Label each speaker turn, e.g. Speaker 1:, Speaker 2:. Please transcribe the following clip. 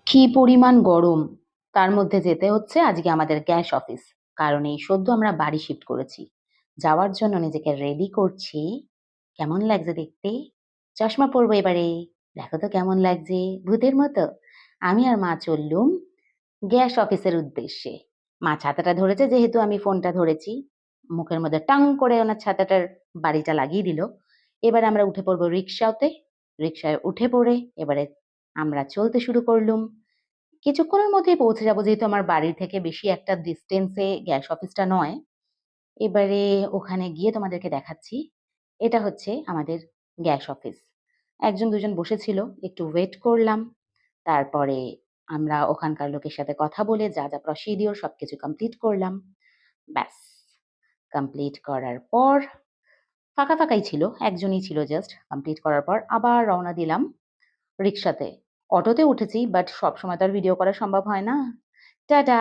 Speaker 1: কি পরিমাণ গরম! তার মধ্যে যেতে হচ্ছে আজকে আমাদের গ্যাস অফিস। কারণ এই সদ্য আমরা বাড়ি শিফট করেছি। যাওয়ার জন্য নিজেকে রেডি করছি। কেমন লাগছে দেখতে? চশমা পরবো এবারে। দেখো তো কেমন লাগছে? ভূতের মতো। আমি আর মা চললুম গ্যাস অফিসের উদ্দেশ্যে। মা ছাতাটা ধরেছে যেহেতু আমি ফোনটা ধরেছি। মুখের মধ্যে টাং করে ওনার ছাতাটার বাড়িটা লাগিয়ে দিল। এবারে আমরা উঠে পড়বো রিক্সাতে। রিক্সায় উঠে পড়ে এবারে আমরা চলতে শুরু করলুম। কিছুক্ষণের মধ্যেই পৌঁছে যাবো যেহেতু আমার বাড়ি থেকে বেশি একটা ডিস্টেন্সে গ্যাস অফিসটা নয়। এবারে ওখানে গিয়ে তোমাদেরকে দেখাচ্ছি। এটা হচ্ছে আমাদের গ্যাস অফিস। ১ জন ২ জন বসেছিল, একটু ওয়েট করলাম। তারপরে আমরা ওখানকার লোকের সাথে কথা বলে যা প্রসিডিওর সবকিছু কমপ্লিট করলাম। ব্যাস! কমপ্লিট করার পর ফাঁকাই ছিল। একজনই ছিল জাস্ট। কমপ্লিট করার পর আবার রওনা দিলাম রিক্সাতে। অটোতে উঠেছি বাট সবসময় তো আর ভিডিও করা সম্ভব হয় না। টাটা!